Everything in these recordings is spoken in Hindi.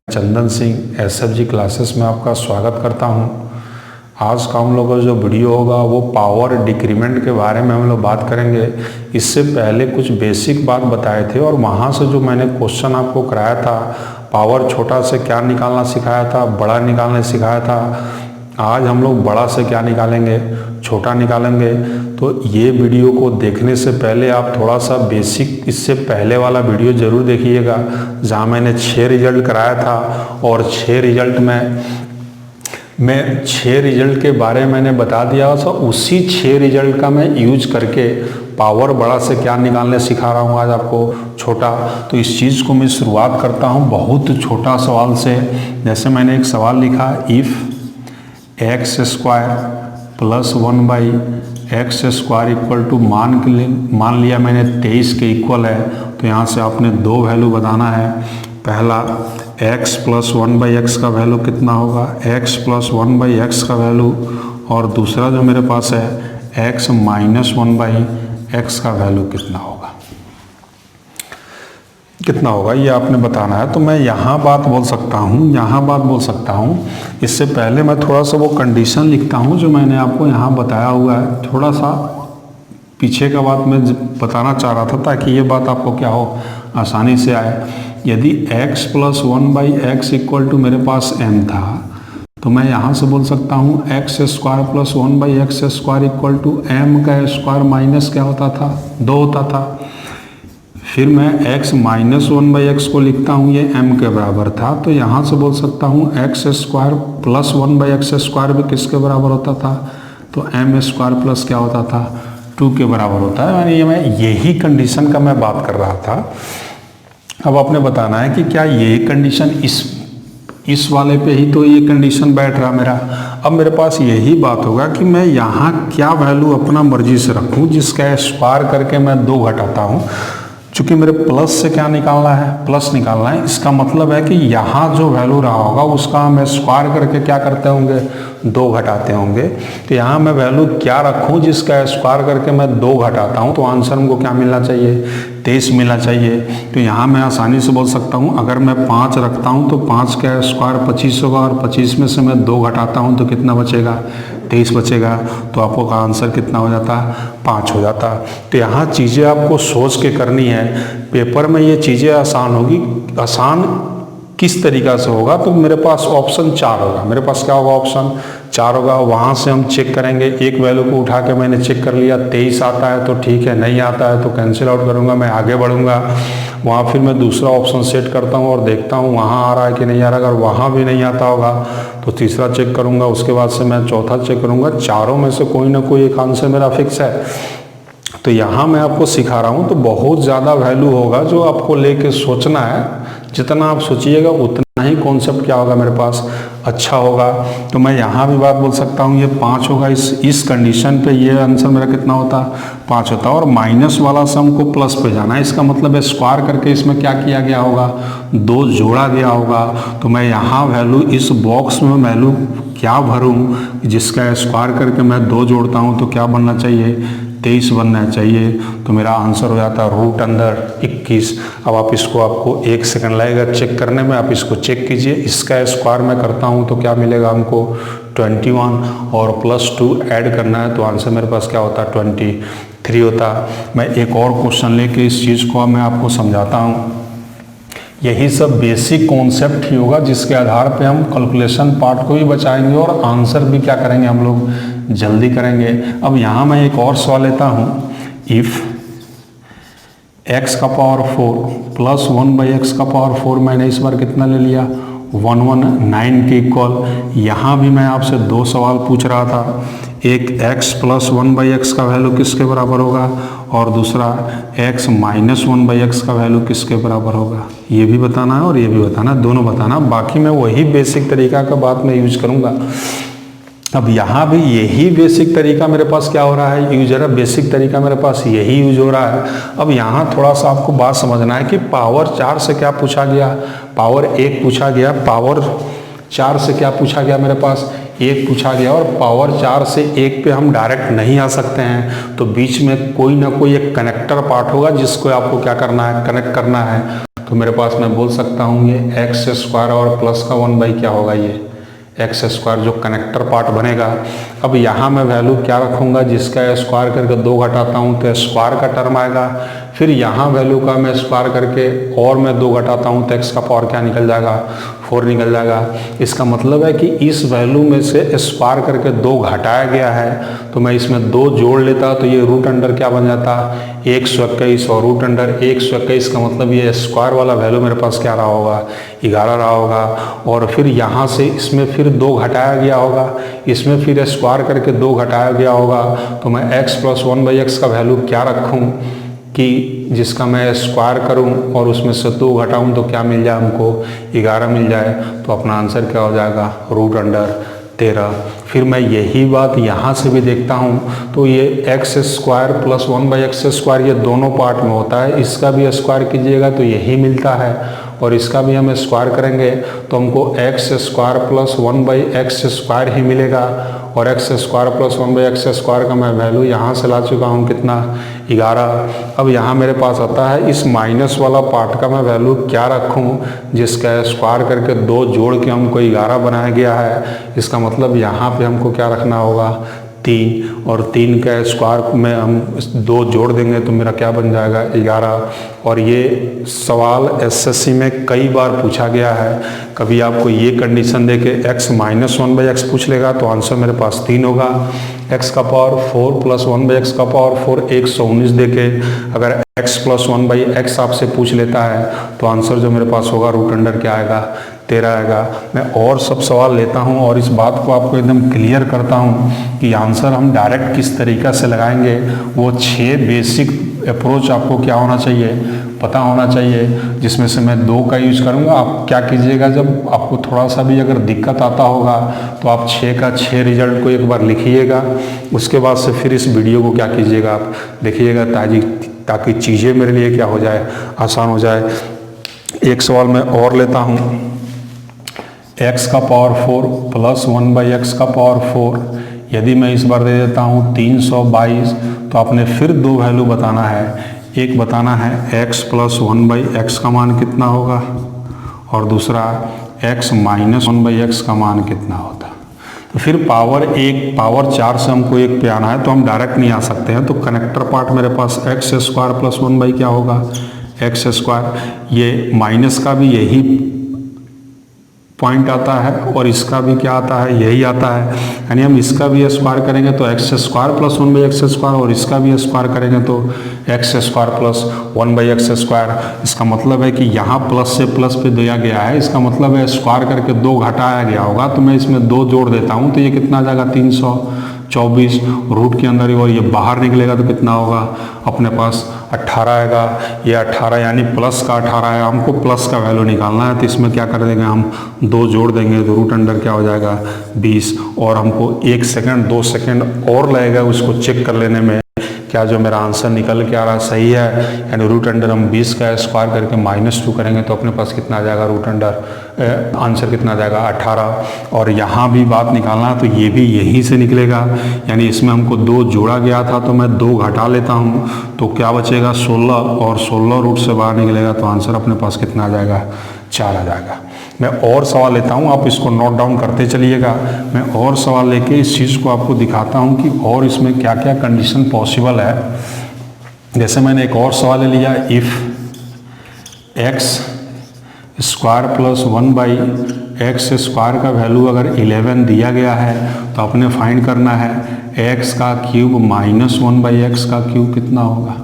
चंदन सिंह एसएफजी क्लासेस में आपका स्वागत करता हूं। आज का हम लोग का जो वीडियो होगा वो पावर डिक्रीमेंट के बारे में हम लोग बात करेंगे। इससे पहले कुछ बेसिक बात बताए थे और वहां से जो मैंने क्वेश्चन आपको कराया था, पावर छोटा से क्या निकालना सिखाया था, बड़ा निकालना सिखाया था। आज हम लोग बड़ा से क्या निकालेंगे, छोटा निकालेंगे। तो ये वीडियो को देखने से पहले आप थोड़ा सा बेसिक इससे पहले वाला वीडियो ज़रूर देखिएगा, जहाँ मैंने 6 रिजल्ट कराया था और 6 रिजल्ट में मैं 6 रिजल्ट के बारे में मैंने बता दिया था। उसी 6 रिजल्ट का मैं यूज करके पावर बड़ा से क्या निकालने सिखा रहा हूँ आज आपको छोटा। तो इस चीज़ को मैं शुरुआत करता हूँ बहुत छोटा सवाल से। जैसे मैंने एक सवाल लिखा, if X square plus 1/x square equal to मान लिया मैंने 23 के इक्वल है। तो यहाँ से आपने दो वैल्यू बताना है। पहला x प्लस 1/x का वैल्यू कितना होगा, x प्लस 1/x का वैल्यू, और दूसरा जो मेरे पास है x माइनस 1/x का वैल्यू कितना होगा ये आपने बताना है। तो मैं यहाँ बात बोल सकता हूँ, इससे पहले मैं थोड़ा सा वो कंडीशन लिखता हूँ जो मैंने आपको यहाँ बताया हुआ है। थोड़ा सा पीछे का बात मैं बताना चाह रहा था ताकि ये बात आपको क्या हो, आसानी से आए। यदि x plus 1/x equal to मेरे पास m था, तो मैं यहाँ से बोल सकता हूँ x square plus 1/x square equal to m का स्क्वायर माइनस क्या होता था, 2 होता था। फिर मैं x माइनस 1/x को लिखता हूँ, ये m के बराबर था। तो यहाँ से बोल सकता हूँ x square plus 1/x square भी किसके बराबर होता था, तो m स्क्वायर प्लस क्या होता था, 2 के बराबर होता है। यानी मैं यही कंडीशन का मैं बात कर रहा था। अब आपने बताना है कि क्या ये कंडीशन इस वाले पे ही तो ये कंडीशन बैठ रहा मेरा। अब मेरे पास यही बात होगा कि मैं यहाँ क्या वैल्यू अपना मर्जी से रखूँ, जिसका स्क्वायर करके मैं 2 घटाता हूँ। चूंकि मेरे प्लस से क्या निकालना है, प्लस निकालना है। इसका मतलब है कि यहाँ जो वैल्यू रहा होगा उसका हम स्क्वायर करके क्या करते होंगे, 2 घटाते होंगे। तो यहाँ मैं वैल्यू क्या रखूँ जिसका स्क्वायर करके मैं 2 घटाता हूँ, तो आंसर हमको क्या मिलना चाहिए, 23 मिलना चाहिए। तो यहाँ मैं आसानी से बोल सकता हूँ, अगर मैं 5 रखता हूँ तो 5 का स्क्वायर 25 होगा, और 25 में से मैं 2 घटाता हूँ तो कितना बचेगा, 23 बचेगा। तो आपको का आंसर कितना हो जाता, 5 हो जाता। तो यहाँ चीज़ें आपको सोच के करनी है। पेपर में ये चीज़ें आसान होगी। आसान किस तरीक़ा से होगा, तो मेरे पास ऑप्शन 4 होगा। मेरे पास क्या होगा, ऑप्शन 4 होगा। वहाँ से हम चेक करेंगे, एक वैल्यू को उठा के मैंने चेक कर लिया, 23 आता है तो ठीक है, नहीं आता है तो कैंसिल आउट करूँगा, मैं आगे बढ़ूँगा। वहाँ फिर मैं दूसरा ऑप्शन सेट करता हूँ और देखता हूँ वहाँ आ रहा है कि नहीं आ रहा। अगर वहाँ भी नहीं आता होगा तो तीसरा चेक करूँगा, उसके बाद से मैं चौथा चेक करूँगा। चारों में से कोई ना कोई एक आंसर मेरा फिक्स है। तो यहाँ मैं आपको सिखा रहा हूँ, तो बहुत ज़्यादा वैल्यू होगा जो आपको लेके सोचना है। जितना आप सोचिएगा उतना ही कॉन्सेप्ट क्या होगा मेरे पास अच्छा होगा। तो मैं यहाँ भी बात बोल सकता हूँ, ये 5 होगा। इस कंडीशन पे ये आंसर मेरा कितना होता, 5 होता। और माइनस वाला सम को प्लस पे जाना है, इसका मतलब है स्क्वायर करके इसमें क्या किया गया होगा, 2 जोड़ा गया होगा। तो मैं यहाँ वैल्यू इस बॉक्स में वैल्यू क्या भरूँ, जिसका स्क्वायर करके मैं 2 जोड़ता हूँ तो क्या बनना चाहिए, 23 बनना चाहिए। तो मेरा आंसर हो जाता है रूट अंदर 21। अब आप इसको, आपको 1 सेकंड लगेगा चेक करने में, आप इसको चेक कीजिए। इसका स्क्वायर मैं करता हूँ तो क्या मिलेगा हमको, 21, और +2 ऐड करना है तो आंसर मेरे पास क्या होता, 23 होता। मैं एक और क्वेश्चन लेके इस चीज़ को मैं आपको समझाता हूँ। यही सब बेसिक कॉन्सेप्ट ही होगा जिसके आधार पे हम कैलकुलेशन पार्ट को भी बचाएंगे और आंसर भी क्या करेंगे, हम लोग जल्दी करेंगे। अब यहाँ मैं एक और सवाल लेता हूँ, इफ़ x का पावर 4 प्लस 1/x का पावर 4, मैंने इस बार कितना ले लिया, 119 के इक्वल। यहाँ भी मैं आपसे 2 सवाल पूछ रहा था। एक x प्लस 1/x का वैल्यू किसके बराबर होगा, और दूसरा x माइनस 1/x का वैल्यू किसके बराबर होगा। ये भी बताना है और ये भी बताना है, दोनों बताना। बाकी मैं वही बेसिक तरीका का बात मैं यूज करूँगा। अब यहाँ भी यही बेसिक तरीका मेरे पास क्या हो रहा है, यूज है। बेसिक तरीका मेरे पास यही यूज हो रहा है। अब यहाँ थोड़ा सा आपको बात समझना है कि पावर 4 से क्या पूछा गया, पावर 1 पूछा गया, पावर 4 से क्या पूछा गया मेरे पास, 1 पूछा गया और पावर 4 से 1 पे हम डायरेक्ट नहीं आ सकते हैं, तो बीच में कोई ना कोई एक कनेक्टर पार्ट होगा जिसको आपको क्या करना है, कनेक्ट करना है। तो मेरे पास मैं बोल सकता हूँ ये एक्स स्क्वायर और प्लस का 1 बाई क्या होगा, ये एक्स स्क्वायर जो कनेक्टर पार्ट बनेगा। अब यहाँ मैं वैल्यू क्या रखूँगा, जिसका स्क्वायर करके 2 घटाता हूँ तो स्क्वायर का टर्म आएगा, फिर यहाँ वैल्यू का मैं स्क्वायर करके और मैं 2 घटाता हूँ तो एक्स का पावर क्या निकल जाएगा, 4 निकल जाएगा। इसका मतलब है कि इस वैल्यू में से स्क्वायर करके 2 घटाया गया है, तो मैं इसमें 2 जोड़ लेता तो ये रूट अंडर क्या बन जाता, 121 और रूट अंडर 121 का मतलब ये स्क्वायर वाला वैल्यू मेरे पास क्या रहा होगा, 11 रहा होगा। और फिर यहाँ से इसमें फिर 2 घटाया गया होगा, इसमें फिर स्क्वायर करके 2 घटाया गया होगा, तो मैं x प्लस 1 बाई एक्स का वैल्यू क्या रखूँ कि जिसका मैं स्क्वायर करूं और उसमें से 2 घटाऊं तो क्या मिल जाए हमको, 11 मिल जाए। तो अपना आंसर क्या हो जाएगा, रूट अंडर 13। फिर मैं यही बात यहाँ से भी देखता हूँ, तो ये x square plus 1 by x square ये दोनों पार्ट में होता है, इसका भी स्क्वायर कीजिएगा तो यही मिलता है और इसका भी हम स्क्वायर करेंगे तो हमको x square plus 1 by x square ही मिलेगा। और x square plus 1 by x square का मैं वैल्यू यहाँ से ला चुका हूँ कितना, 11। अब यहाँ मेरे पास आता है इस माइनस वाला पार्ट का मैं वैल्यू क्या रखूँ, जिसका स्क्वायर करके 2 जोड़ के हमको 11 बनाया गया है। इसका मतलब यहाँ पे हमको क्या रखना होगा, 3, और 3 का स्क्वायर में हम 2 जोड़ देंगे तो मेरा क्या बन जाएगा, 11। और ये सवाल एसएससी में कई बार पूछा गया है। कभी आपको ये कंडीशन दे के x माइनस 1 बाई एक्स पूछ लेगा तो आंसर मेरे पास 3 होगा। x का पावर 4 प्लस 1 बाई एक्स का पावर 4 119 दे के अगर x प्लस 1 बाई एक्स आपसे पूछ लेता है तो आंसर जो मेरे पास होगा रूट अंडर क्या आएगा, 13 आएगा। मैं और सब सवाल लेता हूं और इस बात को आपको एकदम क्लियर करता हूं कि आंसर हम डायरेक्ट किस तरीक़ा से लगाएंगे। वो 6 बेसिक अप्रोच आपको क्या होना चाहिए, पता होना चाहिए, जिसमें से मैं 2 का यूज करूंगा। आप क्या कीजिएगा, जब आपको थोड़ा सा भी अगर दिक्कत आता होगा तो आप 6 का 6 रिजल्ट को एक बार लिखिएगा, उसके बाद से फिर इस वीडियो को क्या कीजिएगा, आप देखिएगा ताकि चीज़ें मेरे लिए क्या हो जाए, आसान हो जाए। एक सवाल मैं और लेता हूँ, x का पावर 4 प्लस 1 बाई एक्स का पावर 4 यदि मैं इस बार दे देता हूँ 322, तो आपने फिर 2 वैल्यू बताना है। एक बताना है x प्लस 1 बाई एक्स का मान कितना होगा और दूसरा x माइनस 1 बाई एक्स का मान कितना होता। तो फिर पावर 4 से हमको 1 पे आना है तो हम डायरेक्ट नहीं आ सकते हैं। तो कनेक्टर पार्ट मेरे पास एक्स स्क्वायर प्लस 1 बाई क्या होगा, एक्स स्क्वायर। ये माइनस का भी यही पॉइंट आता है और इसका भी क्या आता है, यही आता है। यानी हम इसका भी स्क्वायर करेंगे तो x square plus 1 by x square और इसका भी स्क्वायर करेंगे तो x square plus 1 by x square. इसका मतलब है कि यहाँ प्लस से प्लस पे दिया गया है, इसका मतलब है स्क्वायर करके 2 घटाया गया होगा, तो मैं इसमें 2 जोड़ देता हूँ तो ये कितना आ जाएगा, 324 रूट के अंदर ही, और ये बाहर निकलेगा तो कितना होगा, अपने पास 18 आएगा। ये 18 यानी प्लस का 18 है, हमको प्लस का वैल्यू निकालना है तो इसमें क्या कर देंगे, हम 2 जोड़ देंगे तो रूट अंडर क्या हो जाएगा, 20। और हमको 1 सेकंड 2 सेकंड और लगेगा उसको चेक कर लेने में क्या जो मेरा आंसर निकल के आ रहा सही है। यानी रूट अंडर हम 20 का स्क्वायर करके -2 करेंगे तो अपने पास कितना आ जाएगा, रूट अंडर आंसर कितना आ जाएगा, 18। और यहाँ भी बात निकालना है तो ये भी यहीं से निकलेगा। यानी इसमें हमको 2 जोड़ा गया था तो मैं 2 घटा लेता हूँ तो क्या बचेगा, 16, और 16 रूट से बाहर निकलेगा तो आंसर अपने पास कितना आ जाएगा, 4 आ जाएगा। मैं और सवाल लेता हूं, आप इसको नोट डाउन करते चलिएगा। मैं और सवाल लेके इस चीज़ को आपको दिखाता हूं कि और इसमें क्या क्या कंडीशन पॉसिबल है। जैसे मैंने एक और सवाल ले लिया, if X square plus 1 by x square का वैल्यू अगर 11 दिया गया है तो आपने फाइंड करना है एक्स का क्यूब माइनस 1 बाई एक्स का क्यूब कितना होगा।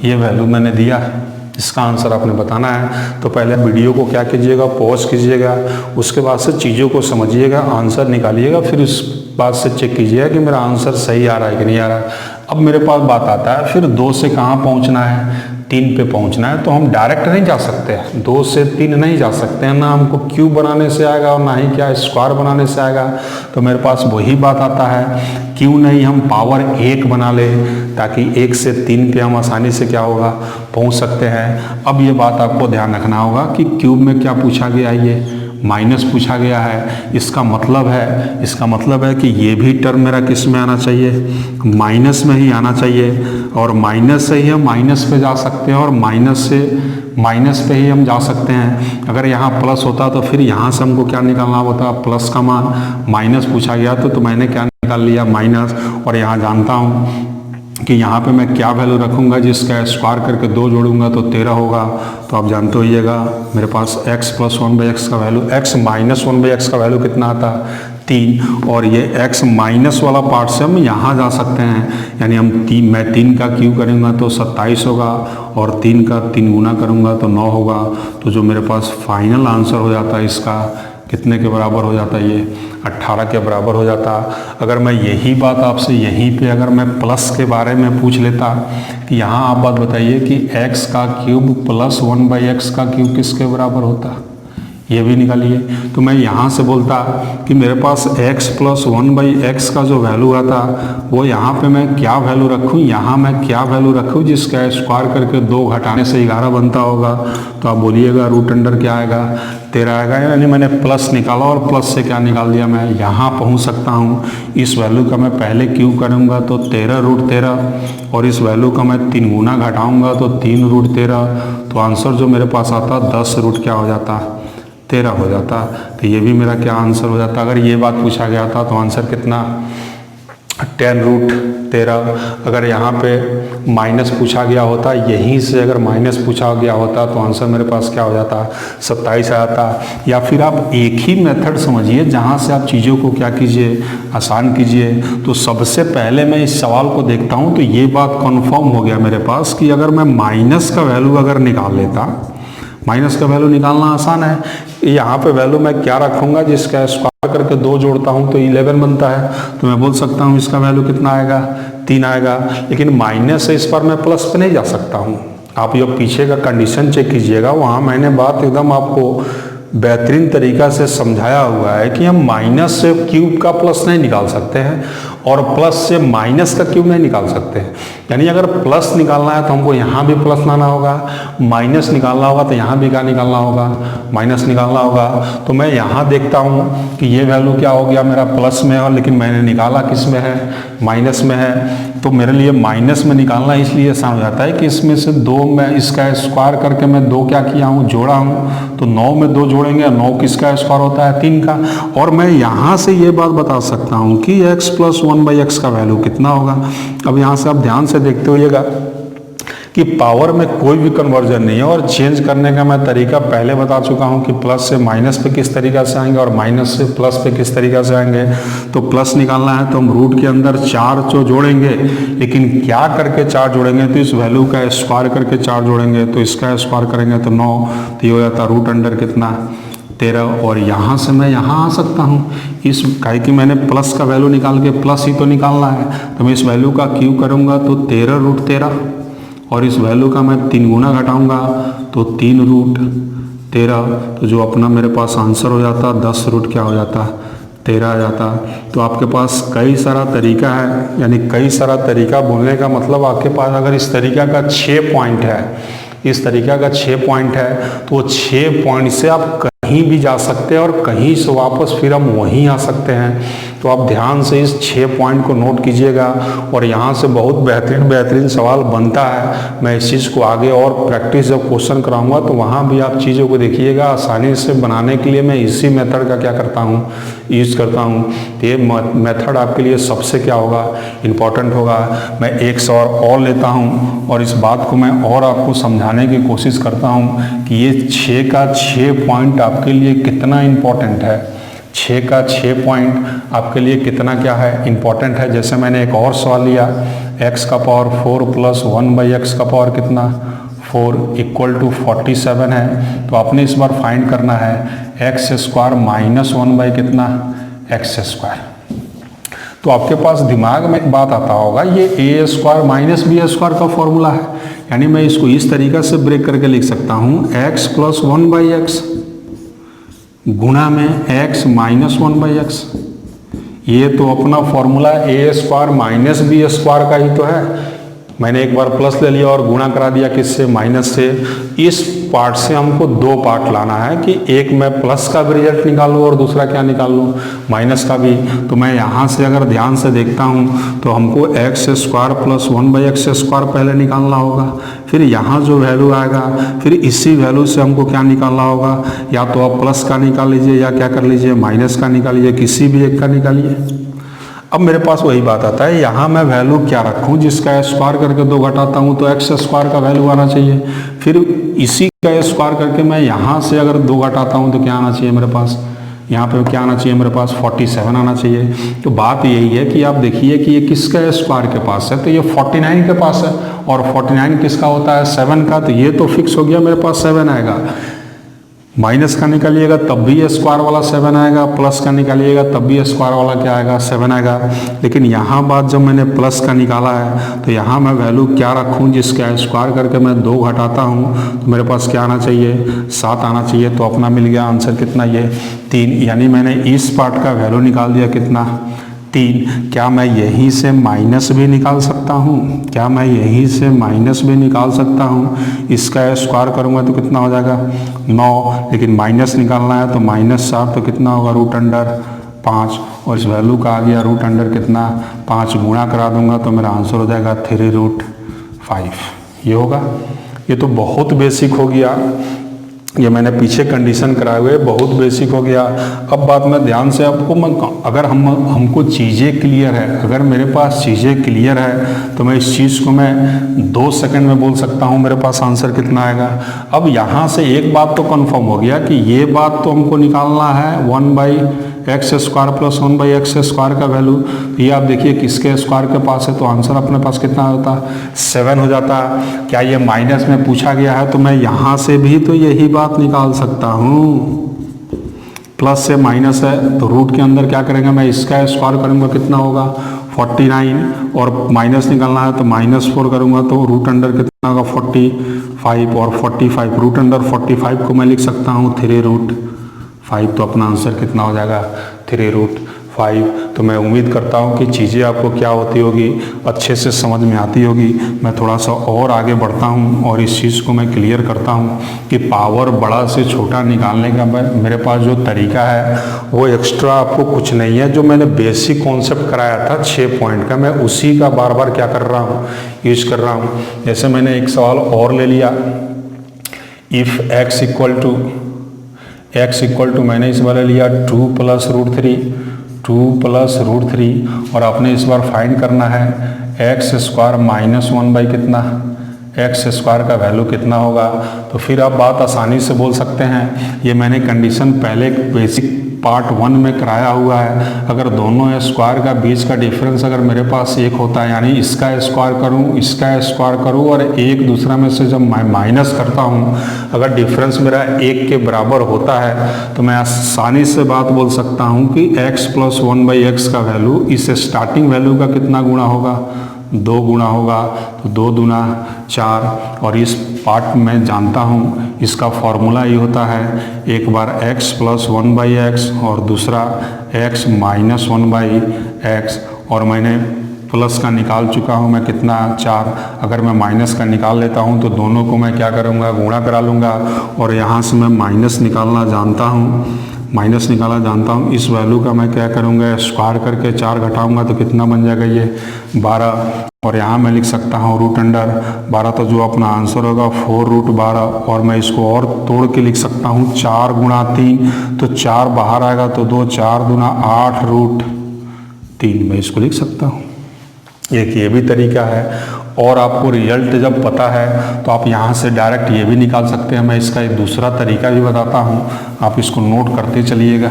ये वैल्यू मैंने दिया है, इसका आंसर आपने बताना है। तो पहले वीडियो को क्या कीजिएगा, पॉज कीजिएगा, उसके बाद से चीज़ों को समझिएगा, आंसर निकालिएगा, फिर उस बात से चेक कीजिएगा कि मेरा आंसर सही आ रहा है कि नहीं आ रहा है। अब मेरे पास बात आता है फिर 2 से कहाँ पहुँचना है, 3 पे पहुँचना है। तो हम डायरेक्ट नहीं जा सकते हैं, 2 से 3 नहीं जा सकते हैं, ना हमको क्यूब बनाने से आएगा और ना ही क्या स्क्वायर बनाने से आएगा। तो मेरे पास वही बात आता है, क्यों नहीं हम पावर 1 बना ले ताकि 1 से 3 पे हम आसानी से क्या होगा, पहुंच सकते हैं। अब ये बात आपको ध्यान रखना होगा कि क्यूब में क्या पूछा गया है, ये माइनस पूछा गया है, इसका मतलब है कि ये भी टर्म मेरा किस में आना चाहिए, माइनस में ही आना चाहिए। और माइनस से ही हम माइनस पे जा सकते हैं और माइनस से माइनस पे ही हम जा सकते हैं। अगर यहाँ प्लस होता तो फिर यहाँ से हमको क्या निकालना होता, प्लस का मान। माइनस पूछा गया तो मैंने क्या निकाल लिया, माइनस। और यहाँ जानता हूँ कि यहाँ पे मैं क्या वैल्यू रखूँगा, जिसका स्क्वायर करके 2 जोड़ूंगा तो 13 होगा। तो आप जानते होइएगा मेरे पास x + 1/x का वैल्यू, x - 1/x का वैल्यू कितना आता है, 3। और ये x माइनस वाला पार्ट से हम यहाँ जा सकते हैं, यानी मैं 3 का क्यूब करूँगा तो 27 होगा और 3 का 3 गुना करूँगा तो 9 होगा। तो जो मेरे पास फाइनल आंसर हो जाता है इसका कितने के बराबर हो जाता है, ये 18 के बराबर हो जाता। अगर मैं यही बात आपसे यहीं पे अगर मैं प्लस के बारे में पूछ लेता कि यहाँ आप बात बताइए कि x का क्यूब + 1/x का क्यूब किसके बराबर होता, ये भी निकालिए। तो मैं यहाँ से बोलता कि मेरे पास x + 1/x का जो वैल्यू आता वो यहाँ पे मैं क्या वैल्यू रखूँ, यहाँ मैं क्या वैल्यू रखूँ जिसका स्क्वायर करके 2 घटाने से 11 बनता होगा। तो आप बोलिएगा √अंडर क्या आएगा, 13 आएगा। यानी मैंने प्लस निकाला और प्लस से क्या निकाल दिया, मैं यहाँ पहुँच सकता हूँ। इस वैल्यू का मैं पहले क्यूब करूँगा तो 13 √13 और इस वैल्यू का मैं 3 गुना घटाऊँगा तो 3 √13। तो आंसर जो मेरे पास आता 10 रूट क्या हो जाता, 13 हो जाता। तो ये भी मेरा क्या आंसर हो जाता। अगर ये बात पूछा गया था तो आंसर कितना, 10 √13। अगर यहाँ पे माइनस पूछा गया होता, यहीं से अगर माइनस पूछा गया होता तो आंसर मेरे पास क्या हो जाता, 27 आ जाता। या फिर आप एक ही मेथड समझिए जहाँ से आप चीज़ों को क्या कीजिए, आसान कीजिए। तो सबसे पहले मैं इस सवाल को देखता हूँ तो ये बात कन्फर्म हो गया मेरे पास कि अगर मैं माइनस का वैल्यू अगर निकाल लेता, माइनस का वैल्यू निकालना आसान है। यहाँ पे वैल्यू मैं क्या रखूँगा, जिसका स्क्वायर करके 2 जोड़ता हूँ तो 11 बनता है। तो मैं बोल सकता हूँ इसका वैल्यू कितना आएगा, 3 आएगा। लेकिन माइनस से इस पर मैं प्लस पे नहीं जा सकता हूँ। आप ये पीछे का कंडीशन चेक कीजिएगा, वहाँ मैंने बात एकदम आपको बेहतरीन तरीका से समझाया हुआ है कि हम माइनस से क्यूब का प्लस नहीं निकाल सकते हैं और प्लस से माइनस का क्यूब नहीं निकाल सकते हैं। यानी अगर प्लस निकालना है तो हमको यहाँ भी प्लस लाना होगा, माइनस निकालना होगा तो यहाँ भी क्या निकालना होगा, माइनस निकालना होगा। तो मैं यहाँ देखता हूँ कि ये वैल्यू क्या हो गया मेरा प्लस में है, लेकिन मैंने निकाला किस में है, माइनस में है। तो मेरे लिए माइनस में निकालना इसलिए आसान हो जाता है कि इसमें से 2 में इसका स्क्वायर करके मैं 2 क्या किया हूँ, जोड़ा हूँ। तो 9 में 2 जोड़ेंगे, 9 किसका स्क्वायर होता है, 3 का। और मैं यहाँ से ये बात बता सकता हूँ कि x + 1/x का वैल्यू कितना होगा। अब यहाँ से आप ध्यान से देखते होइएगा कि पावर में कोई भी कन्वर्जन नहीं है और चेंज करने का मैं तरीका पहले बता चुका हूँ कि प्लस से माइनस पे किस तरीका से आएंगे और माइनस से प्लस पे किस तरीका से आएंगे। तो प्लस निकालना है तो हम रूट के अंदर 4 जो जोड़ेंगे, लेकिन क्या करके 4 जोड़ेंगे, तो इस वैल्यू का स्क्वायर करके 4 जोड़ेंगे। तो इसका स्क्वायर करेंगे तो 9, तो ये हो जाता √अंडर कितना, 13। और यहाँ से मैं यहाँ आ सकता हूँ, इस काहे कि मैंने प्लस का वैल्यू निकाल के प्लस ही तो निकालना है। तो मैं इस वैल्यू का क्यूब करूँगा तो 13 √13 और इस वैल्यू का मैं 3 गुना घटाऊँगा तो 3 √13। तो जो अपना मेरे पास आंसर हो जाता 10 रूट क्या हो जाता, 13 आ जाता। तो आपके पास कई सारा तरीका है, यानी कई सारा तरीका बोलने का मतलब आपके पास अगर इस तरीका का 6 पॉइंट है, इस तरीका का 6 पॉइंट है तो 6 पॉइंट से आप कहीं भी जा सकते हैं और कहीं से वापस फिर हम वहीं आ सकते हैं। तो आप ध्यान से इस 6 पॉइंट को नोट कीजिएगा और यहाँ से बहुत बेहतरीन सवाल बनता है। मैं इस चीज़ को आगे और प्रैक्टिस जब क्वेश्चन कराऊंगा तो वहाँ भी आप चीज़ों को देखिएगा। आसानी से बनाने के लिए मैं इसी मेथड का क्या करता हूँ, यूज़ करता हूँ। तो ये मेथड आपके लिए सबसे क्या होगा, इम्पॉर्टेंट होगा। मैं एक सवाल और लेता हूँ और इस बात को मैं और आपको समझाने की कोशिश करता हूँ कि ये 6 का 6 पॉइंट आपके लिए कितना इम्पोर्टेंट है। 6 का 6 पॉइंट आपके लिए कितना क्या है, इम्पोर्टेंट है। जैसे मैंने एक और सवाल लिया, x का पावर 4 + 1/x का पावर कितना, 4 = 47 है। तो आपने इस बार फाइंड करना है x² - 1 कितना, x²। तो आपके पास दिमाग में एक बात आता होगा, ये a² - b² का फॉर्मूला है। यानी मैं इसको इस तरीका से ब्रेक करके लिख सकता हूँ, x + 1/x गुणा में x - 1/x। ये तो अपना फॉर्मूला a² - b² का ही तो है। मैंने एक बार प्लस ले लिया और गुणा करा दिया किससे, माइनस से। इस पार्ट से हमको दो पार्ट लाना है कि एक मैं प्लस का भी रिजल्ट निकालूँ और दूसरा क्या निकाल लूँ, माइनस का भी। तो मैं यहाँ से अगर ध्यान से देखता हूँ तो हमको x square plus 1/x square पहले निकालना होगा, फिर यहाँ जो वैल्यू आएगा फिर इसी वैल्यू से हमको क्या निकालना होगा, या तो आप प्लस का निकाल लीजिए या क्या कर लीजिए, माइनस का निकाल लीजिए, किसी भी एक का निकालिए। अब मेरे पास वही बात आता है, यहाँ मैं वैल्यू क्या रखूँ, जिसका स्क्वायर करके 2 घटाता हूँ तो एक्स स्क्वायर का वैल्यू आना चाहिए, फिर इसी का स्क्वायर करके मैं यहाँ से अगर 2 घटाता हूँ तो क्या आना चाहिए मेरे पास, यहाँ पे क्या आना चाहिए मेरे पास, 47 आना चाहिए। तो बात यही है कि आप देखिए कि ये किसका स्क्वायर के पास है, तो ये 49 के पास है, और 49 किसका होता है, 7 का। तो ये तो फिक्स हो गया मेरे पास 7 आएगा। माइनस का निकालिएगा तब भी स्क्वायर वाला 7 आएगा, प्लस का निकालिएगा तब भी स्क्वायर वाला क्या आएगा, 7 आएगा। लेकिन यहाँ बात जब मैंने प्लस का निकाला है तो यहाँ मैं वैल्यू क्या रखूँ, जिसका स्क्वायर करके मैं 2 घटाता हूँ तो मेरे पास क्या आना चाहिए, 7 आना चाहिए। तो अपना मिल गया आंसर कितना, ये 3। यानी मैंने इस पार्ट का वैल्यू निकाल दिया कितना, 3। क्या मैं यहीं से माइनस भी निकाल सकता हूँ, क्या मैं यहीं से माइनस भी निकाल सकता हूँ, इसका स्क्वायर करूँगा तो कितना हो जाएगा, 9। लेकिन माइनस निकालना है तो -7 तो कितना होगा, √5, और इस वैल्यू का आ गया √, कितना 5, गुणा करा दूंगा तो मेरा आंसर हो जाएगा 3√5। ये होगा। ये तो बहुत बेसिक हो गया, ये मैंने पीछे कंडीशन कराए हुए, बहुत बेसिक हो गया। अब बात में ध्यान से आपको अगर हमको चीज़ें क्लियर है, अगर मेरे पास चीज़ें क्लियर है तो मैं इस चीज़ को मैं 2 सेकंड में बोल सकता हूँ मेरे पास आंसर कितना आएगा। अब यहाँ से एक बात तो कंफर्म हो गया कि ये बात तो हमको निकालना है 1/x square plus 1/x square का वैल्यू। ये आप देखिए किसके स्क्वायर के पास है, तो आंसर अपने पास कितना होता, 7 हो जाता। क्या ये माइनस में पूछा गया है तो मैं यहाँ से भी तो यही बात निकाल सकता हूँ, प्लस से माइनस है तो रूट के अंदर क्या करेंगे, मैं इसका स्क्वायर करूँगा कितना होगा 49, और माइनस निकालना है तो -4 करूँगा तो √, कितना होगा 45, और 45 √45 को मैं लिख सकता हूँ 3√5। तो अपना आंसर कितना हो जाएगा 3√5। तो मैं उम्मीद करता हूँ कि चीज़ें आपको क्या होती होगी, अच्छे से समझ में आती होगी। मैं थोड़ा सा और आगे बढ़ता हूँ और इस चीज़ को मैं क्लियर करता हूँ कि पावर बड़ा से छोटा निकालने का मेरे पास जो तरीका है वो एक्स्ट्रा आपको कुछ नहीं है। जो मैंने बेसिक कॉन्सेप्ट कराया था 6 पॉइंट का, मैं उसी का बार बार क्या कर रहा हूँ, यूज कर रहा हूँ। जैसे मैंने एक सवाल और ले लिया, इफ़ x इक्वल टू मैंने इस बार लिया 2 + √3, और आपने इस बार फाइंड करना है x स्क्वायर -1 कितना, x स्क्वायर का वैल्यू कितना होगा। तो फिर आप बात आसानी से बोल सकते हैं, ये मैंने कंडीशन पहले बेसिक पार्ट 1 में कराया हुआ है। अगर दोनों स्क्वायर का बीच का डिफरेंस अगर मेरे पास 1 होता है, यानी इसका स्क्वायर करूं, इसका स्क्वायर करूं, और एक दूसरा में से जब मैं माइनस करता हूं, अगर डिफरेंस मेरा 1 के बराबर होता है तो मैं आसानी से बात बोल सकता हूं कि x + 1/x का वैल्यू इस स्टार्टिंग वैल्यू का कितना गुणा होगा, 2 गुणा होगा। तो 2 दूना 4, और इस पार्ट में जानता हूँ इसका फॉर्मूला ये होता है, एक बार x + 1/x और दूसरा x - 1/x, और मैंने प्लस का निकाल चुका हूँ मैं कितना, 4। अगर मैं माइनस का निकाल लेता हूँ तो दोनों को मैं क्या करूँगा, गुणा करा लूँगा, और यहाँ से मैं माइनस निकालना जानता हूँ, इस वैल्यू का मैं क्या करूँगा, स्क्वायर करके 4 घटाऊँगा तो कितना बन जाएगा, ये 12, और यहाँ मैं लिख सकता हूँ √12। तो जो अपना आंसर होगा 4√12, और मैं इसको और तोड़ के लिख सकता हूँ 4 × 3, तो 4 बाहर आएगा तो 2, 4 दूना 8√3 मैं इसको लिख सकता हूँ। एक ये भी तरीका है। और आपको रिजल्ट जब पता है तो आप यहाँ से डायरेक्ट ये भी निकाल सकते हैं। मैं इसका एक दूसरा तरीका भी बताता हूँ, आप इसको नोट करते चलिएगा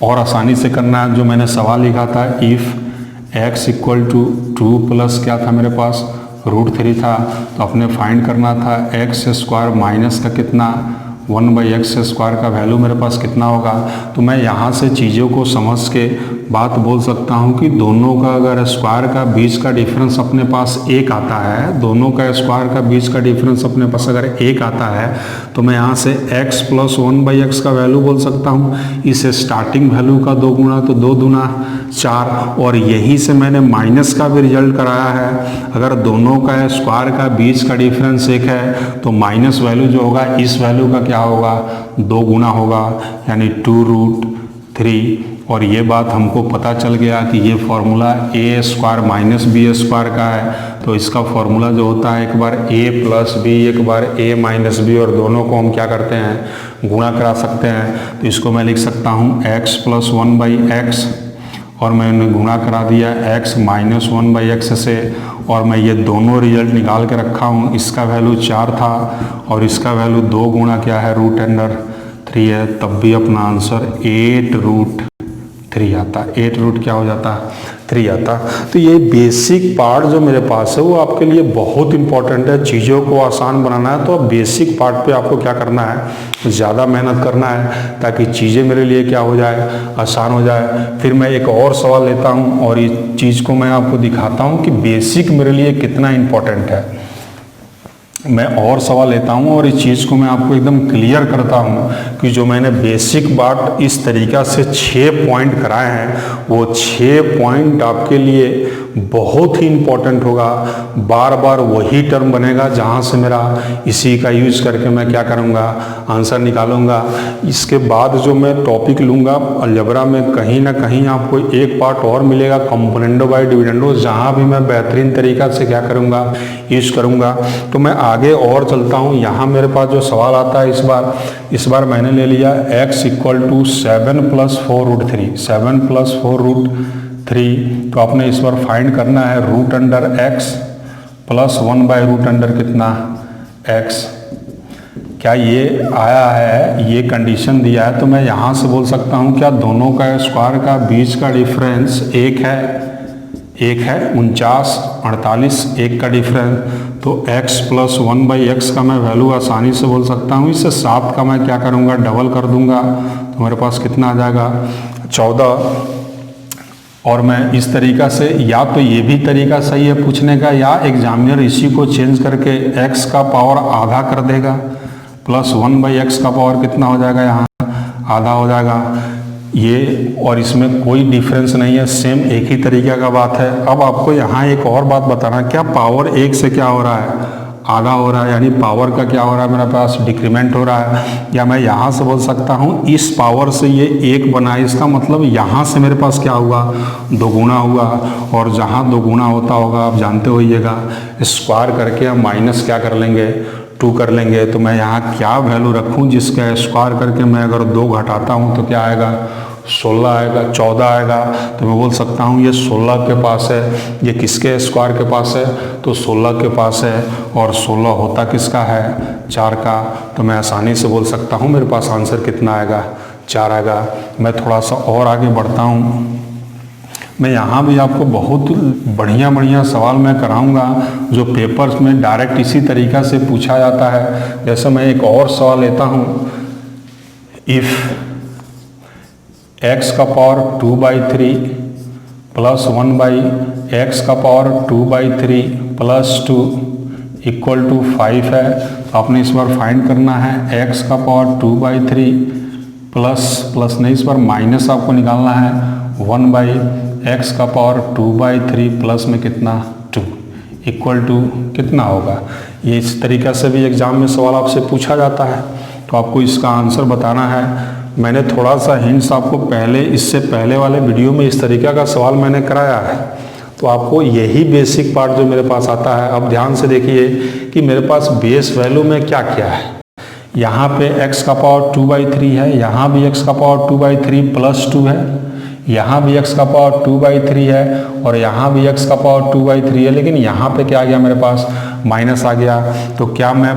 और आसानी से करना है। जो मैंने सवाल लिखा था, इफ़ x = 2 + क्या था मेरे पास, √3 था, तो अपने फाइंड करना था x स्क्वायर माइनस का कितना, 1/x स्क्वायर का वैल्यू मेरे पास कितना होगा। तो मैं यहाँ से चीज़ों को समझ के बात बोल सकता हूँ कि दोनों का अगर स्क्वायर का बीच का डिफरेंस अपने पास एक आता है, दोनों का स्क्वायर का बीच का डिफरेंस अपने पास अगर एक आता है तो मैं यहाँ से x प्लस 1/x का वैल्यू बोल सकता हूँ। इस स्टार्टिंग वैल्यू का 2 गुना तो 2 दूना 4, और यहीं से मैंने माइनस का भी रिजल्ट कराया है। अगर दोनों का स्क्वायर का बीच का डिफरेंस एक है तो माइनस वैल्यू जो होगा इस वैल्यू का क्या होगा, 2 गुना होगा, यानी 2√3। और ये बात हमको पता चल गया कि ये फॉर्मूला ए स्क्वायर माइनस बी स्क्वायर का है। तो इसका फॉर्मूला जो होता है, एक बार a प्लस बी, एक बार a माइनस बी, और दोनों को हम क्या करते हैं, गुणा करा सकते हैं। तो इसको मैं लिख सकता हूँ x प्लस 1/x, और मैंने गुणा करा दिया x माइनस 1/x से, और मैं ये दोनों रिजल्ट निकाल के रखा हूँ। इसका वैल्यू 4 था और इसका वैल्यू 2 गुणा क्या है, √3 है। तब भी अपना आंसर 8√3 आता। 8 क्या हो जाता, 3 आता। तो ये बेसिक पार्ट जो मेरे पास है वो आपके लिए बहुत इंपॉर्टेंट है। चीज़ों को आसान बनाना है तो बेसिक पार्ट पे आपको क्या करना है, ज़्यादा मेहनत करना है ताकि चीज़ें मेरे लिए क्या हो जाए, आसान हो जाए। फिर मैं एक और सवाल लेता हूँ और इस चीज़ को मैं आपको दिखाता हूँ कि बेसिक मेरे लिए कितना इम्पोर्टेंट है। मैं और सवाल लेता हूँ और इस चीज़ को मैं आपको एकदम क्लियर करता हूँ कि जो मैंने बेसिक पार्ट इस तरीक़ा से 6 पॉइंट कराए हैं वो 6 पॉइंट आपके लिए बहुत ही इम्पोर्टेंट होगा। बार बार वही टर्म बनेगा जहाँ से मेरा इसी का यूज करके मैं क्या करूँगा, आंसर निकालूंगा। इसके बाद जो मैं टॉपिक लूँगा अलजेब्रा में, कहीं ना कहीं आपको एक पार्ट और मिलेगा, कंपोनेंडो बाय डिविडेंडो, जहाँ भी मैं बेहतरीन तरीक़ा से क्या करूँगा, यूज करूँगा। तो मैं आगे और चलता हूँ। यहाँ मेरे पास जो सवाल आता है इस बार मैंने ले लिया x = 7 + 4√3, 7 + 4√3। तो आपने इस बार फाइंड करना है √x + 1/√, कितना, x। क्या ये आया है, ये कंडीशन दिया है तो मैं यहाँ से बोल सकता हूँ क्या दोनों का स्क्वायर का बीच का डिफरेंस एक है, 49, 48, एक का डिफरेंस। तो x + 1/x का मैं वैल्यू आसानी से बोल सकता हूँ। इसे 7 का मैं क्या करूँगा, डबल कर दूंगा तो मेरे पास कितना आ जाएगा, 14। और मैं इस तरीक़ा से, या तो ये भी तरीका सही है पूछने का, या एग्जामिनर इसी को चेंज करके x का पावर आधा कर देगा, प्लस 1/x का पावर कितना हो जाएगा, यहाँ आधा हो जाएगा ये। और इसमें कोई डिफरेंस नहीं है, सेम एक ही तरीके का बात है। अब आपको यहाँ एक और बात बताना, क्या पावर 1 से क्या हो रहा है, आधा हो रहा है, यानी पावर का क्या हो रहा है, मेरे पास डिक्रीमेंट हो रहा है। या मैं यहाँ से बोल सकता हूँ इस पावर से ये 1 बना है, इसका मतलब यहाँ से मेरे पास क्या हुआ, 2 गुना हुआ। और जहाँ 2 गुना होता होगा आप जानते होइएगा, स्क्वायर करके हम माइनस क्या कर लेंगे, 2 कर लेंगे। तो मैं यहाँ क्या वैल्यू रखूँ जिसका स्क्वायर करके मैं अगर 2 घटाता हूँ तो क्या आएगा, 16 आएगा, 14 आएगा। तो मैं बोल सकता हूँ ये 16 के पास है। ये किसके स्क्वायर के पास है, तो 16 के पास है। और 16 होता किसका है, 4 का। तो मैं आसानी से बोल सकता हूँ मेरे पास आंसर कितना आएगा, 4 आएगा। मैं थोड़ा सा और आगे बढ़ता हूँ। मैं यहाँ भी आपको बहुत बढ़िया सवाल मैं कराऊंगा जो पेपर्स में डायरेक्ट इसी तरीक़ा से पूछा जाता है। जैसे मैं एक और सवाल लेता हूँ, इफ़ x का पावर 2/3 प्लस 1/x का पावर 2/3 प्लस 2 = 5 है। तो आपने इस बार फाइंड करना है x का पावर 2/3 प्लस नहीं, इस बार माइनस आपको निकालना है 1/x का पावर 2/3 प्लस में कितना, 2 = कितना होगा। ये इस तरीक़ा से भी एग्ज़ाम में सवाल आपसे पूछा जाता है, तो आपको इसका आंसर बताना है। मैंने थोड़ा सा हिंट्स आपको इससे पहले वाले वीडियो में इस तरीक़े का सवाल मैंने कराया है, तो आपको यही बेसिक पार्ट जो मेरे पास आता है। अब ध्यान से देखिए कि मेरे पास बेस वैल्यू में क्या क्या है। यहाँ पे x का पावर 2/3 है, यहाँ भी x का पावर 2/3 प्लस 2 है, यहाँ भी x का पावर 2/3 है, और यहाँ भी x का पावर 2/3 है। लेकिन यहाँ पे क्या आ गया, मेरे पास माइनस आ गया। तो क्या मैं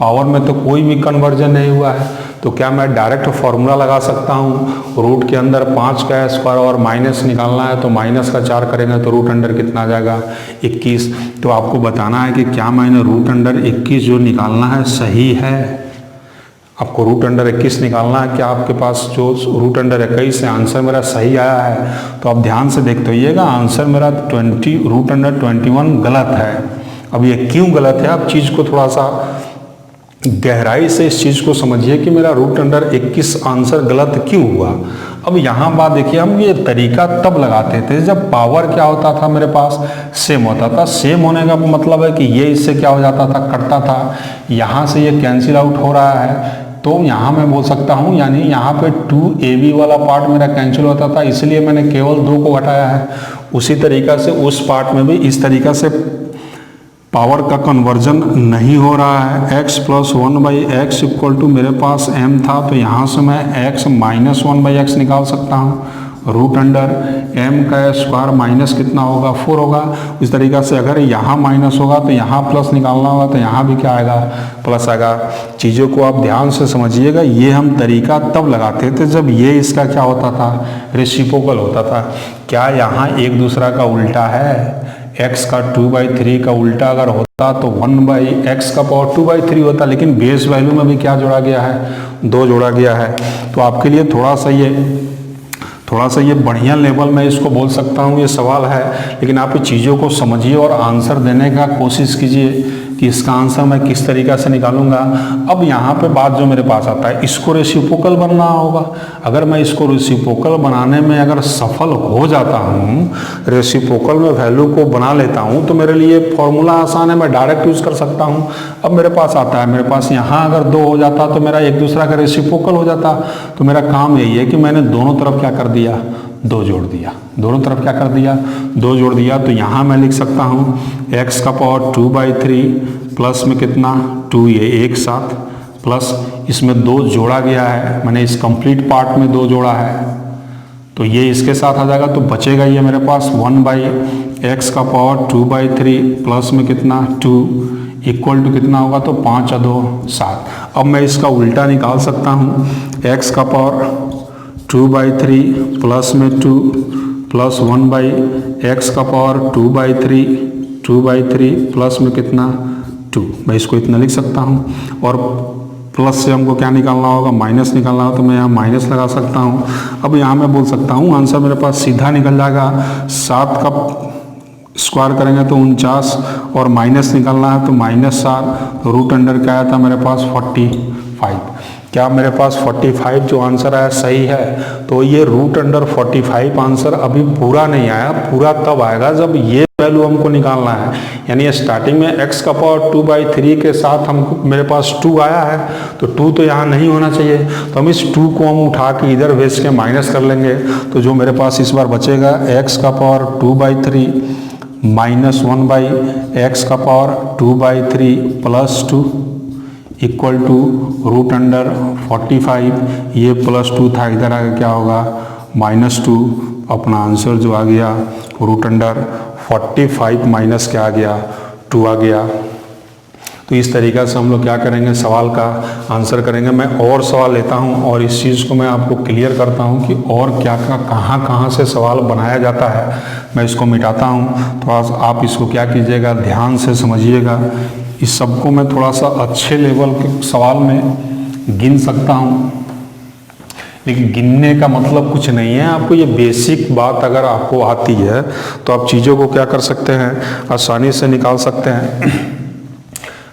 पावर में तो कोई भी कन्वर्जन नहीं हुआ है, तो क्या मैं डायरेक्ट फॉर्मूला लगा सकता हूँ, रूट के अंदर 5 का स्क्वायर और माइनस निकालना है तो माइनस का 4 करेंगे तो रूट अंडर कितना आ जाएगा, 21। तो आपको बताना है कि क्या मैंने रूट अंडर 21 जो निकालना है सही है। आपको रूट अंडर 21 निकालना है। क्या आपके पास जो रूट अंडर 21 है आंसर मेरा सही आया है? तो आप ध्यान से देखते होइएगा, आंसर मेरा 20 रूट अंडर 21 गलत है। अब ये क्यों गलत है, आप चीज़ को थोड़ा सा गहराई से इस चीज़ को समझिए कि मेरा रूट अंडर 21 आंसर गलत क्यों हुआ। अब यहाँ बात देखिए, हम ये तरीका तब लगाते थे जब पावर क्या होता था मेरे पास, सेम होता था। सेम होने का मतलब है कि ये इससे क्या हो जाता था, कटता था, यहाँ से ये कैंसिल आउट हो रहा है। तो यहाँ मैं बोल सकता हूँ, यानी यहाँ पे 2ab वाला पार्ट मेरा कैंसिल होता था, इसलिए मैंने केवल 2 को घटाया है। उसी तरीक़ा से उस पार्ट में भी इस तरीक़ा से पावर का कन्वर्जन नहीं हो रहा है। x + 1/x = मेरे पास m था, तो यहाँ से मैं x - 1/x निकाल सकता हूँ। रूट अंडर m का स्क्वायर माइनस कितना होगा, 4 होगा। इस तरीक़ा से अगर यहाँ माइनस होगा तो यहाँ प्लस निकालना होगा, तो यहाँ भी क्या आएगा, प्लस आएगा। चीज़ों को आप ध्यान से समझिएगा, ये हम तरीका तब लगाते थे जब ये इसका क्या होता था, रेसिप्रोकल होता था। क्या यहाँ एक दूसरा का उल्टा है? x का 2/3 का उल्टा अगर होता तो 1/x का पावर 2/3 होता, लेकिन बेस वैल्यू में भी क्या जोड़ा गया है, 2 जोड़ा गया है। तो आपके लिए थोड़ा सा ये बढ़िया लेवल में इसको बोल सकता हूँ, ये सवाल है, लेकिन आप ये चीज़ों को समझिए और आंसर देने का कोशिश कीजिए कि इसका आंसर मैं किस तरीक़ा से निकालूंगा। अब यहाँ पे बात जो मेरे पास आता है, इसको रेसिप्रोकल बनना होगा। अगर मैं इसको रेसिप्रोकल बनाने में अगर सफल हो जाता हूँ, रेसिप्रोकल में वैल्यू को बना लेता हूँ, तो मेरे लिए फॉर्मूला आसान है, मैं डायरेक्ट यूज़ कर सकता हूँ। अब मेरे पास आता है, मेरे पास यहाँ अगर 2 हो जाता तो मेरा एक दूसरा का रेसिप्रोकल हो जाता। तो मेरा काम यही है कि मैंने दोनों तरफ क्या कर दिया, 2 जोड़ दिया। दोनों तरफ क्या कर दिया, 2 जोड़ दिया। तो यहाँ मैं लिख सकता हूँ x का पावर 2/3 प्लस में कितना 2, ये एक साथ, प्लस इसमें 2 जोड़ा गया है, मैंने इस कंप्लीट पार्ट में 2 जोड़ा है, तो ये इसके साथ आ जाएगा। तो बचेगा ये मेरे पास 1/x का पावर 2/3 प्लस में कितना 2 इक्वल टू कितना होगा, तो 5 और 2 7। अब मैं इसका उल्टा निकाल सकता हूँ, x का पावर 2/3 प्लस में 2 प्लस 1/x का पावर 2/3 प्लस में कितना 2। मैं इसको इतना लिख सकता हूँ। और प्लस से हमको क्या निकालना होगा, माइनस निकालना होगा, तो मैं यहाँ माइनस लगा सकता हूँ। अब यहाँ मैं बोल सकता हूँ आंसर मेरे पास सीधा निकल जाएगा। 7 का स्क्वायर करेंगे तो 49, और माइनस निकालना है तो -7। रूट अंडर क्या आया था मेरे पास 45। क्या मेरे पास 45 जो आंसर आया सही है? तो ये रूट अंडर 45 आंसर अभी पूरा नहीं आया, पूरा तब आएगा जब ये वैल्यू हमको निकालना है। यानी स्टार्टिंग में x का पावर 2/3 के साथ हमको मेरे पास 2 आया है, तो 2 तो यहाँ नहीं होना चाहिए, तो हम इस 2 को हम उठा के इधर भेज के माइनस कर लेंगे। तो जो मेरे पास इस बार बचेगा x का पावर 2/3 माइनस 1/x का पावर 2/3 प्लस 2 इक्वल टू रूट अंडर 45। ये +2 था, इधर आगे क्या होगा -2। अपना आंसर जो आ गया रूट अंडर 45 माइनस क्या आ गया 2 आ गया। तो इस तरीक़ा से हम लोग क्या करेंगे, सवाल का आंसर करेंगे। मैं और सवाल लेता हूं और इस चीज़ को मैं आपको क्लियर करता हूं कि और क्या कहाँ से सवाल बनाया जाता है। मैं इसको मिटाता हूं, थोड़ा सा आप इसको क्या कीजिएगा, ध्यान से समझिएगा। इस सबको मैं थोड़ा सा अच्छे लेवल के सवाल में गिन सकता हूं, लेकिन गिनने का मतलब कुछ नहीं है। आपको ये बेसिक बात अगर आपको आती है तो आप चीज़ों को क्या कर सकते हैं, आसानी से निकाल सकते हैं।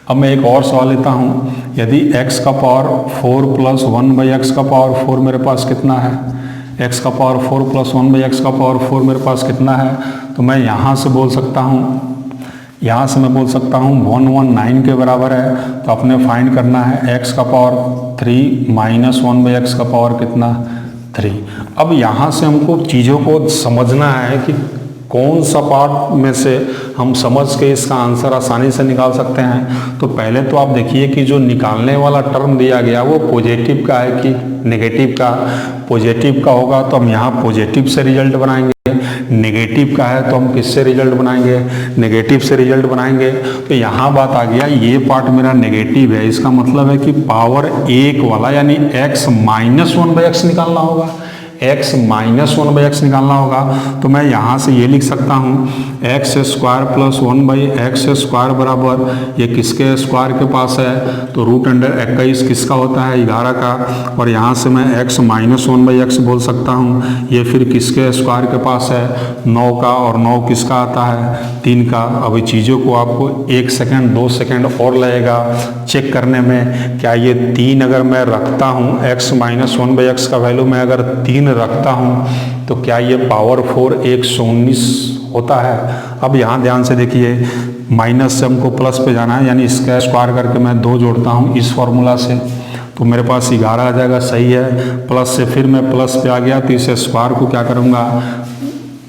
अब मैं एक और सवाल लेता हूँ। यदि x का पावर 4 प्लस 1/x का पावर 4 मेरे पास कितना है, x का पावर 4 प्लस 1/x का पावर 4 मेरे पास कितना है, तो मैं यहाँ से बोल सकता हूँ, यहाँ से मैं बोल सकता हूँ 119 के बराबर है। तो अपने फाइंड करना है x का पावर 3 माइनस 1/x का पावर कितना 3। अब यहाँ से हमको चीज़ों को समझना है कि कौन सा पार्ट में से हम समझ के इसका आंसर आसानी से निकाल सकते हैं। तो पहले तो आप देखिए कि जो निकालने वाला टर्म दिया गया वो पॉजिटिव का है कि नेगेटिव का। पॉजिटिव का होगा तो हम यहाँ पॉजिटिव से रिजल्ट बनाएंगे, नेगेटिव का है तो हम किससे रिजल्ट बनाएंगे, नेगेटिव से रिजल्ट बनाएंगे। तो यहाँ बात आ गया, ये पार्ट मेरा नेगेटिव है, इसका मतलब है कि पावर 1 वाला यानी x माइनस 1/x निकालना होगा। x माइनस 1/x निकालना होगा, तो मैं यहाँ से ये लिख सकता हूँ x square plus 1/x square बराबर ये किसके स्क्वायर के पास है, तो √21 किसका होता है, 11 का, और यहाँ से मैं x माइनस 1/x बोल सकता हूँ, ये फिर किसके स्क्वायर के पास है, 9 का, और 9 किसका आता है, 3 का। अभी चीज़ों को आपको 1 सेकेंड 2 सेकेंड और लगेगा चेक करने में, क्या ये 3 अगर मैं रखता हूँ x माइनस 1/x का वैल्यू मैं अगर 3 रखता हूँ तो क्या ये पावर 4 119 होता है। अब यहाँ ध्यान से देखिए, माइनस से हमको प्लस पे जाना है, यानी इसका स्क्वायर करके मैं 2 जोड़ता हूँ इस फॉर्मूला से, तो मेरे पास 11 आ जाएगा, सही है। प्लस से फिर मैं प्लस पे आ गया, तो इस स्क्वायर को क्या करूँगा,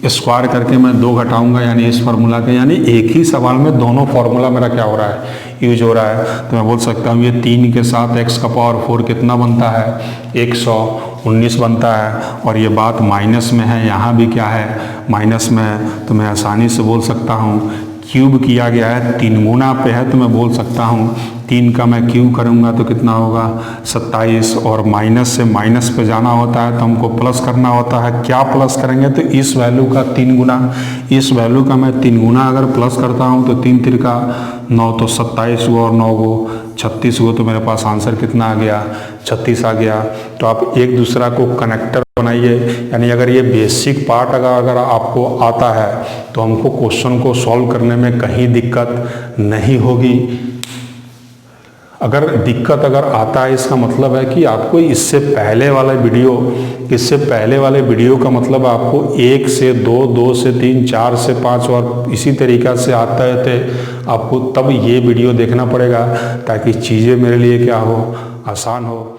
स्क्वायर करके मैं 2 घटाऊंगा, यानी इस फार्मूला के, यानी एक ही सवाल में दोनों फार्मूला मेरा क्या हो रहा है, यूज हो रहा है। तो मैं बोल सकता हूँ ये 3 के साथ x का पावर 4 कितना बनता है, 119 बनता है, और ये बात माइनस में है, यहाँ भी क्या है, माइनस में है, तो मैं आसानी से बोल सकता हूँ क्यूब किया गया है, 3 गुना पे है, तो मैं बोल सकता हूँ 3 का मैं क्यूब करूँगा तो कितना होगा 27, और माइनस से माइनस पे जाना होता है तो हमको प्लस करना होता है। क्या प्लस करेंगे, तो इस वैल्यू का 3 गुना, इस वैल्यू का मैं 3 गुना अगर प्लस करता हूँ तो 3 3 का 9, तो 27 हुआ, और 9 को 36 हुआ, तो मेरे पास आंसर कितना आ गया, 36 आ गया। तो आप एक दूसरा को कनेक्टर बनाइए, यानी अगर ये बेसिक पार्ट अगर आपको आता है तो हमको क्वेश्चन को सॉल्व करने में कहीं दिक्कत नहीं होगी। अगर दिक्कत आता है, इसका मतलब है कि आपको इससे पहले वाले वीडियो का मतलब आपको 1 से 2, 2 से 3, 4 से 5 और इसी तरीक़ा से आते थे आपको, तब ये वीडियो देखना पड़ेगा ताकि चीज़ें मेरे लिए क्या हो, आसान हो।